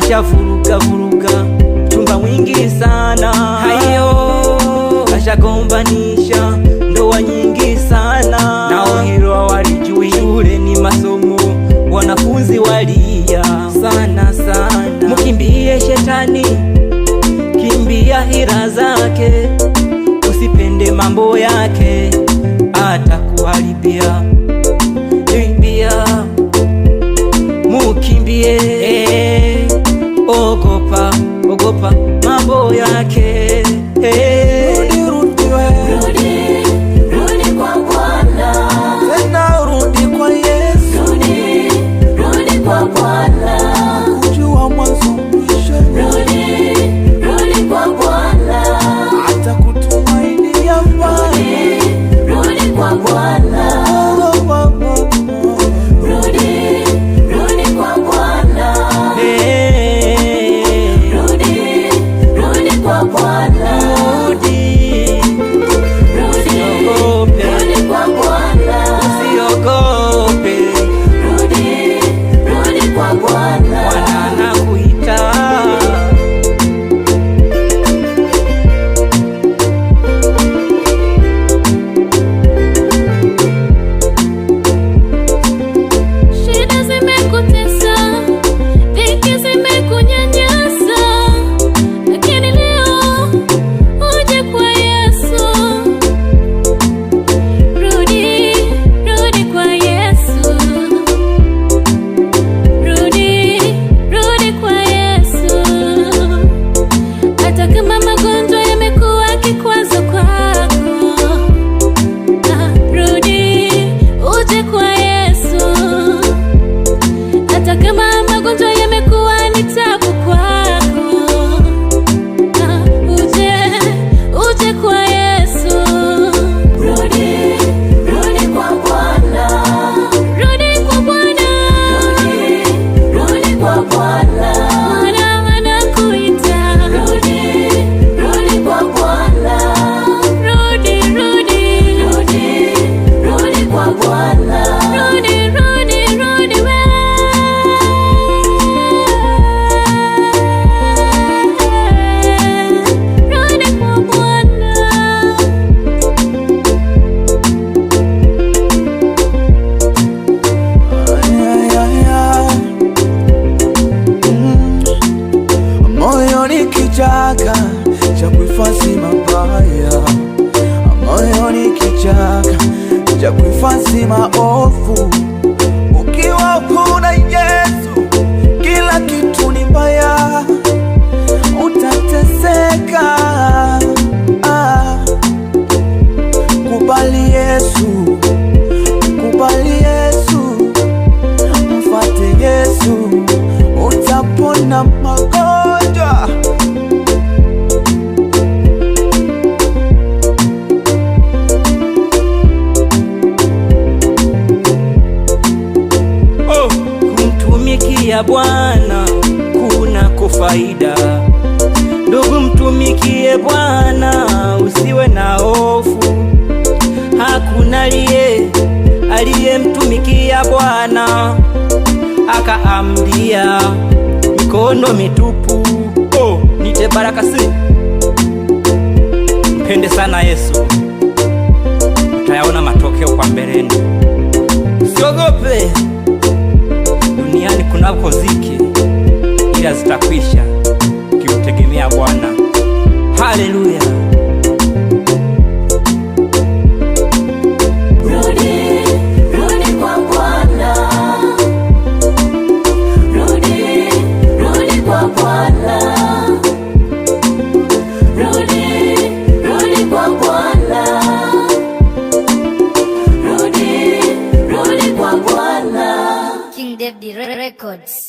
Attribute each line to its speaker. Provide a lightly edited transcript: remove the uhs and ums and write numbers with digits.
Speaker 1: ashavuruga chumba mwingi sana, hayo ashagombanisha ndoa nyingi sana. Nao hilo walijui shule ni masomo, wanafunzi walia sana. Mukimbie shetani, kimbia hila zake, usipende mambo yake, atakuharibia. Mukimbie, ogopa mambo yake.
Speaker 2: Rudi kwa Bwana,
Speaker 3: tena rudi kwa Yesu.
Speaker 2: Rudi kwa Bwana,
Speaker 3: kujua mwanzo mwisho.
Speaker 2: Rudi kwa Bwana,
Speaker 3: hata kutumainia Bwana.
Speaker 2: Rudi kwa Bwana, rudi kwa Bwana, rudi kwa Bwana,
Speaker 1: usiogope,
Speaker 2: rudi kwa Bwana.
Speaker 1: Bwana anakuita.
Speaker 2: Shida zimekutesa, dhiki zimekunyanyasa, lakini leo uje kwa Yesu. Rudi kwa Yesu. Rudi kwa Yesu. Hata kama magonjwa yamekuwa kikwazo kwako, rudi uje kwa Yesu. Hata kama magonjwa yamekuwa ni tabu kwako, uje kwa Yesu. Rudi kwa Bwana, rudi kwa Bwana, rudi kwa Bwana. Bwana anakuita. Rudi kwa Bwana, rudi kwa Bwana. Rudi wewe. Rudi kwa Bwana.
Speaker 3: Moyo ni kichaka cha kuhifadhi mabaya, moyo ni kichaka cha kuhifadhi maovu. Ukiwa huna Yesu, kila kitu ni mbaya, utateseka. Kubali Yesu, mfuate Yesu, utapona magonjwa.
Speaker 1: Kumtumikia Bwana kuna kufaida. Ndugu, mtumikie Bwana, usiwe na hofu. Hakuna aliyemtumikia Bwana akaamdia mikono mitupu. Nite baraka si mpende sana Yesu, utayaona matokeo kwa mbeleni. Usiogope, duniani kunako ziki, ila zitakwisha ukimtegemea Bwana. Haleluya.
Speaker 2: Rudi kwa Bwana, rudi kwa Bwana, rudi kwa Bwana, rudi kwa Bwana.
Speaker 4: King David Records.